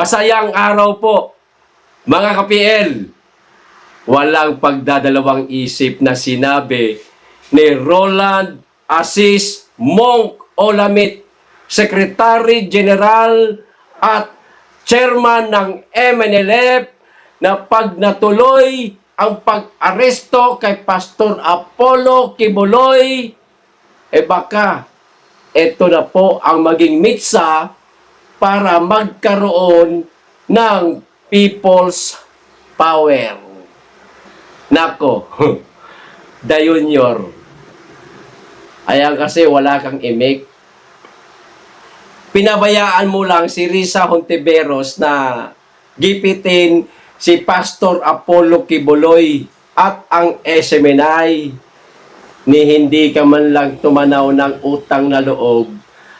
Masayang araw po, mga ka-PL. Walang pagdadalawang isip na sinabi ni Roland Assis Monk Olamit, Secretary General at Chairman ng MNLF, na pag natuloy ang pag-aresto kay Pastor Apollo Kibuloy, baka ito na po ang maging mitsa para magkaroon ng people's power. Nako, the Junior. Ayan kasi wala kang imik. Pinabayaan mo lang si Risa Hontiveros na gipitin si Pastor Apollo Kibuloy at ang SMNI, ni hindi ka man lang tumanaw ng utang na loob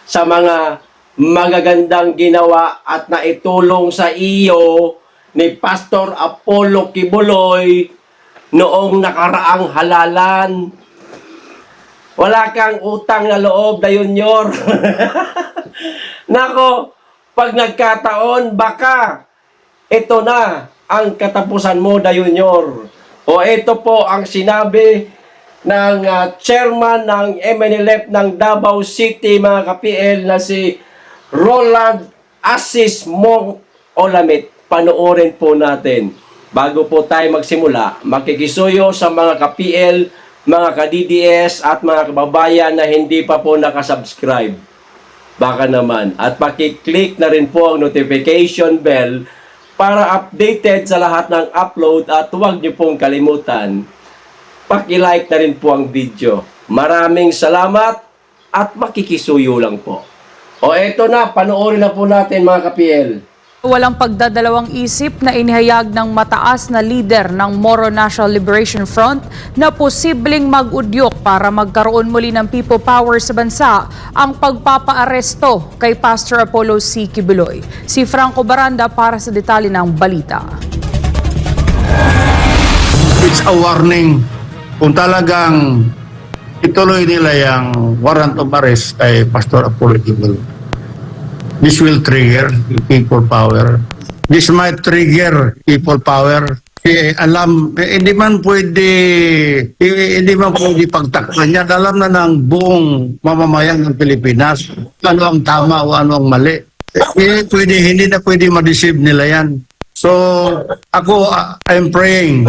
sa mga magagandang ginawa at naitulong sa iyo ni Pastor Apollo Kibuloy noong nakaraang halalan. Wala kang utang na loob, The Junior. Nako, pag nagkataon, baka ito na ang katapusan mo, The Junior. O ito po ang sinabi ng chairman ng MNLF ng Davao City, mga ka-PL, na si Roland Assis Monk Olamit. Panoorin po natin. Bago po tayo magsimula, makikisuyo sa mga ka-PL, mga ka-DDS at mga kababayan na hindi pa po nakasubscribe. Baka naman. At pakiclick na rin po ang notification bell para updated sa lahat ng upload, at huwag niyo pong kalimutan, paki-like na rin po ang video. Maraming salamat at makikisuyo lang po. O eto na, panoorin na po natin, mga ka-PL. Walang pagdadalawang isip na inihayag ng mataas na leader ng Moro National Liberation Front na posibleng mag-udyok para magkaroon muli ng people power sa bansa ang pagpapaaresto kay Pastor Apollo C. Kibuloy. Si Franco Baranda para sa detalye ng balita. It's a warning kung talagang ituloy nila yung warrant of arrest kay Pastor Apollo Kibuloy. This will trigger people power. This might trigger people power. Hindi man pwede pagtakpan yan. Alam na ng buong mamamayan ng Pilipinas ano ang tama o ano ang mali. Hindi na pwede ma-deceive nila yan. So, ako, I'm praying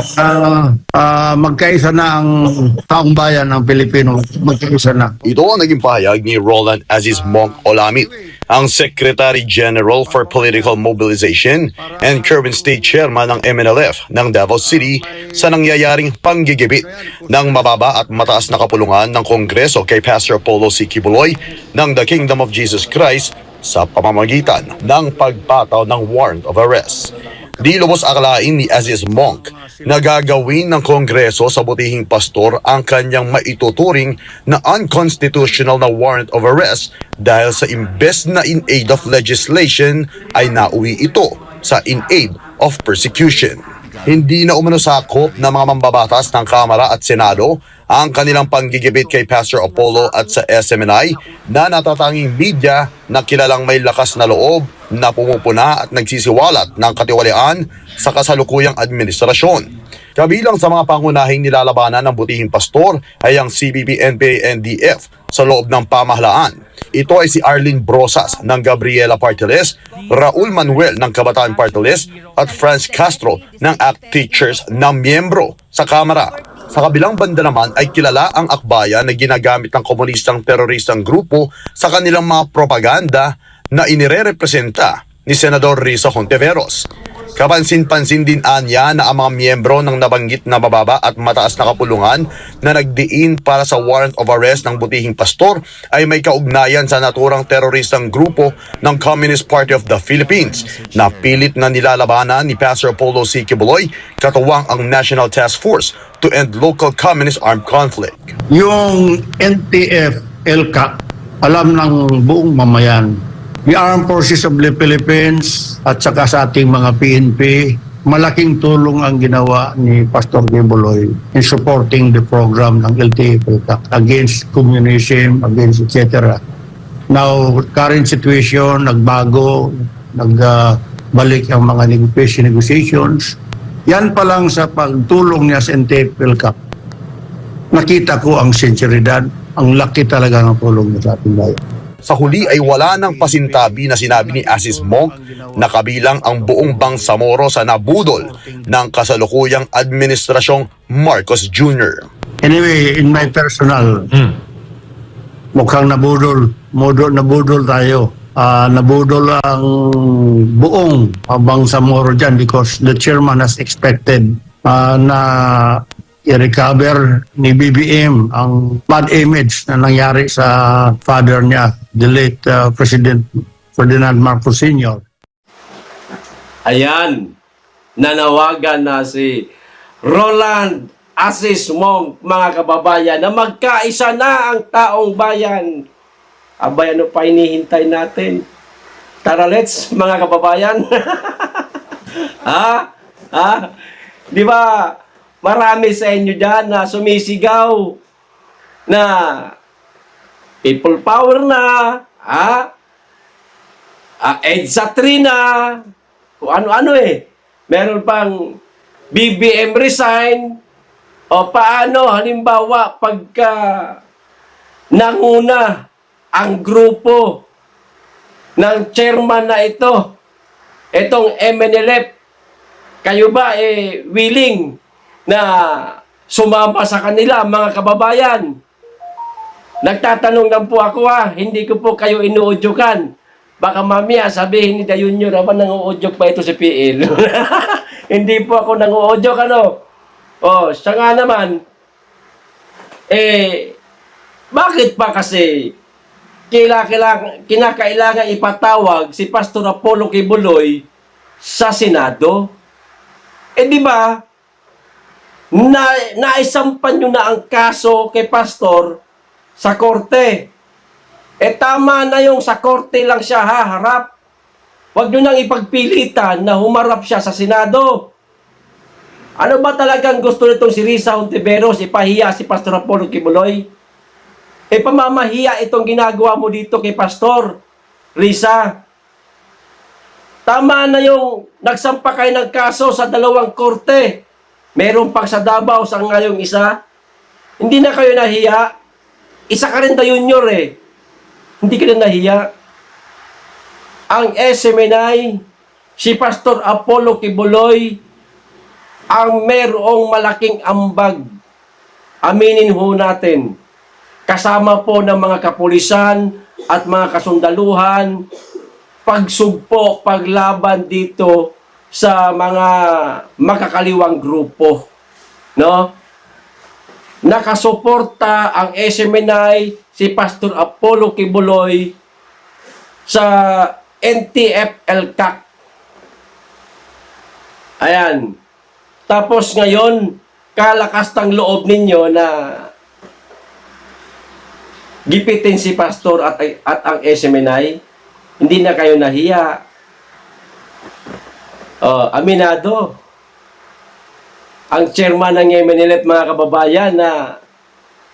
magkaisa na ang taong bayan ng Pilipino. Magkaisa na. Ito ang naging pahayag ni Roland Assis Monk Olamit, ang Secretary General for Political Mobilization and current State Chairman ng MNLF ng Davao City, sa nangyayaring panggigibit ng mababa at mataas na kapulungan ng Kongreso kay Pastor Apollo C. Kibuloy ng The Kingdom of Jesus Christ sa pamamagitan ng pagpataw ng warrant of arrest. Di lubos akalain ni Assis Monk na gagawin ng Kongreso sa butihing pastor ang kanyang maituturing na unconstitutional na warrant of arrest dahil sa imbes na in aid of legislation ay nauwi ito sa in aid of persecution. Hindi na umano sakop ng mga mambabatas ng Kamara at Senado ang kanilang panggigibit kay Pastor Apollo at sa SMNI na natatanging media na kilalang may lakas na loob na pumupuna at nagsisiwalat ng katiwalian sa kasalukuyang administrasyon. Kabilang sa mga pangunahing nilalabanan ng butihing pastor ay ang CBP-NPA-NDF sa loob ng pamahalaan. Ito ay si Arlene Brosas ng Gabriela Party List, Raul Manuel ng Kabataan Party List at Franz Castro ng ACT Teachers na miyembro sa Kamara. Sa kabilang banda naman ay kilala ang akbayan na ginagamit ng komunistang teroristang grupo sa kanilang mga propaganda na inirerepresenta ni Senador Risa Hontiveros. Kapansin-pansin din anya na ang mga miyembro ng nabanggit na mababa at mataas na kapulungan na nagdiin para sa warrant of arrest ng butihing pastor ay may kaugnayan sa naturang teroristang grupo ng Communist Party of the Philippines na pilit na nilalabanan ni Pastor Apollo C. Kibuloy, katuwang ang National Task Force to End Local Communist Armed Conflict. Yung NTF, LCA, alam ng buong mamayan. The Armed Forces of the Philippines at saka sa ating mga PNP, malaking tulong ang ginawa ni Pastor Kibuloy in supporting the program ng LTF against communism, against etc. Now, current situation, nagbago, balik ang mga negotiations. Yan pa lang sa pagtulong niya sa NTFL Cup. Nakita ko ang sinseridad, ang laki talaga ng tulong niya sa ating bayan. Sa huli ay wala nang pasintabi na sinabi ni Asis Monk na kabilang ang buong Bangsamoro sa nabudol ng kasalukuyang administrasyong Marcos Jr. Anyway, in my personal, mukhang nabudol tayo. Nabudol ang buong Bangsamoro dyan because the chairman has expected na i-recover ni BBM ang bad image na nangyari sa father niya, the late President Ferdinand Marcos Sr. Ayan, nanawagan na si Roland Asis Monk, mga kababayan, na magkaisa na ang taong bayan. Abay, ano pa hinihintay natin? Tara, let's, mga kababayan. Ha? Di ba, marami sa inyo dyan na sumisigaw na people power na, EDSA 3 na, kung ano-ano eh. Meron pang BBM resign, o paano, halimbawa, pagka nanguna ang grupo ng chairman na ito, itong MNLF, kayo ba willing na sumama sa kanila, mga kababayan? Nagtatanong lang po ako hindi ko po kayo inuudyukan. Baka mamaya sabihin ni Junior, nanguudyok pa ito si PL. Hindi po ako nanguudyok, siya nga naman, bakit pa kasi kinakailangan ipatawag si Pastor Apollo Kibuloy sa Senado? Di ba? Naisampan nyo na ang kaso kay Pastor sa korte. Tama na yung sa korte lang siya haharap. Huwag nyo nang ipagpilitan na humarap siya sa Senado. Ano ba talagang gusto nitong si Risa Hontiveros? Ipahiya si Pastor Apollo Kibuloy? Pamamahiya itong ginagawa mo dito kay Pastor Risa. Tama na yung nagsampa kayo ng kaso sa 2 korte. Meron pang sa Davao sa ngayong isa. Hindi na kayo nahiya. Isa ka rin Junior Hindi ka rin nahiya. Ang SMNI, si Pastor Apollo Kibuloy, ang merong malaking ambag. Aminin ho natin. Kasama po ng mga kapulisan at mga kasundaluhan, pagsugpo, paglaban dito sa mga makakaliwang grupo. Nakasuporta ang SMNI, si Pastor Apollo Kibuloy, sa NTFL-CAC. Ayan. Tapos ngayon, kalakas ng loob ninyo na gipitin si Pastor at ang SMNI. Hindi na kayo nahiya. Aminado. Ang chairman ng MNLF, mga kababayan, na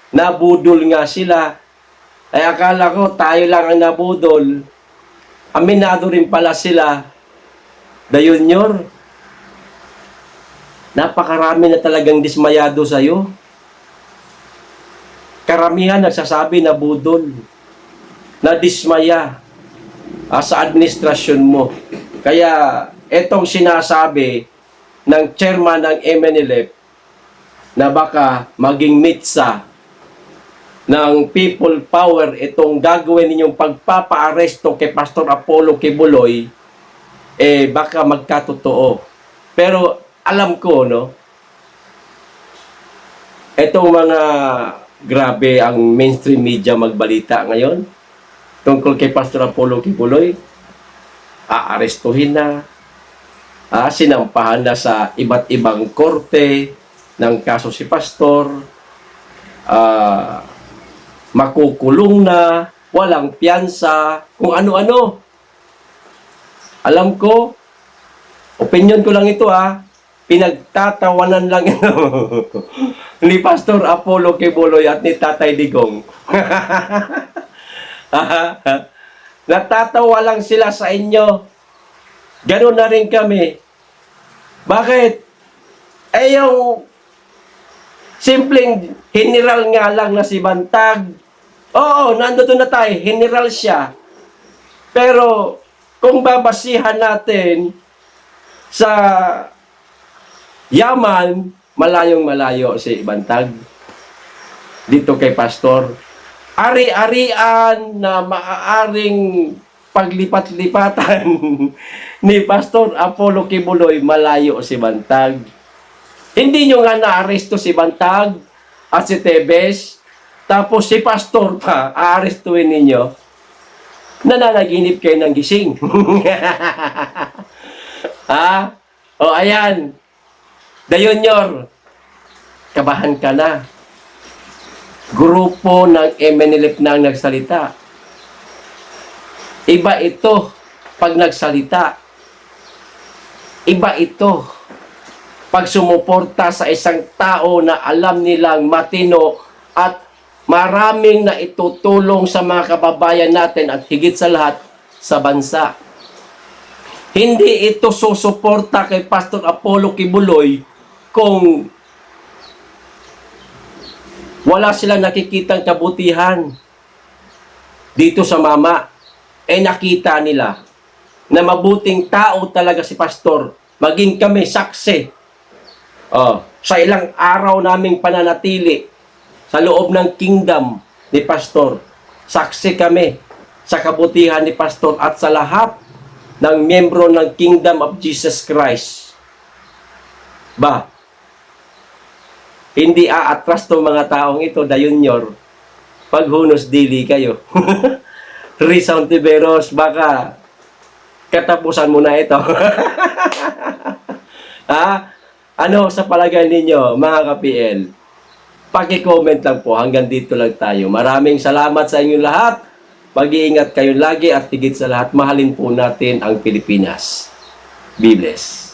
nabudol nga sila. Ay akala ko tayo lang ang nabudol. Aminado rin pala sila. Junior, napakarami na talagang dismayado sa'yo. Karamihan nagsasabi na budol, na dismaya sa administrasyon mo. Kaya etong sinasabi ng chairman ng MNLF na baka maging mitsa ng people power itong gagawin ninyong pagpapaaresto kay Pastor Apollo Kibuloy, baka magkatotoo. Pero alam ko, etong mga grabe ang mainstream media magbalita ngayon tungkol kay Pastor Apollo Kibuloy, aarestuhin na, sinampahan na sa iba't ibang korte ng kaso si Pastor, makukulong na, walang piyansa, kung ano-ano. Alam ko, opinion ko lang ito pinagtatawanan lang ito ni Pastor Apollo Kibuloy at ni Tatay Digong. Natatawa lang sila sa inyo. Ganun na rin kami. Bakit? Eh yung simpleng general nga lang na si Bantag, oo, nandito na tayo, general siya. Pero kung babasihan natin sa yaman, malayong malayo si Bantag dito kay Pastor. Ari-arian na maaaring paglipat-lipatan ni Pastor Apollo Kibuloy, malayo si Bantag. Hindi nyo nga naaresto si Bantag at si Tebes, tapos si Pastor pa, aarestuin ninyo. Nananaginip kayo ng gising. Ha? O ayan, Dayunyor, kabahan ka na. Grupo ng MNLF na ang nagsalita. Iba ito pag nagsalita. Iba ito pag sumuporta sa isang tao na alam nilang matino at maraming na itutulong sa mga kababayan natin at higit sa lahat sa bansa. Hindi ito susuporta kay Pastor Apollo Kibuloy kung wala silang nakikitang kabutihan dito sa mama. Eh nakita nila na mabuting tao talaga si Pastor. Maging kami saksi. Sa ilang araw naming pananatili sa loob ng kingdom ni Pastor. Saksi kami sa kabutihan ni Pastor at sa lahat ng miyembro ng Kingdom of Jesus Christ. Hindi aatras tong mga taong ito, Dayunyor, paghunos dili kayo. Rizal Tiberos, baka katapusan mo na ito. Ha? Ano sa palagay ninyo, mga ka-PL? Paki-comment lang po, hanggang dito lang tayo. Maraming salamat sa inyong lahat. Mag-iingat kayo lagi at higit sa lahat, mahalin po natin ang Pilipinas. Be blessed.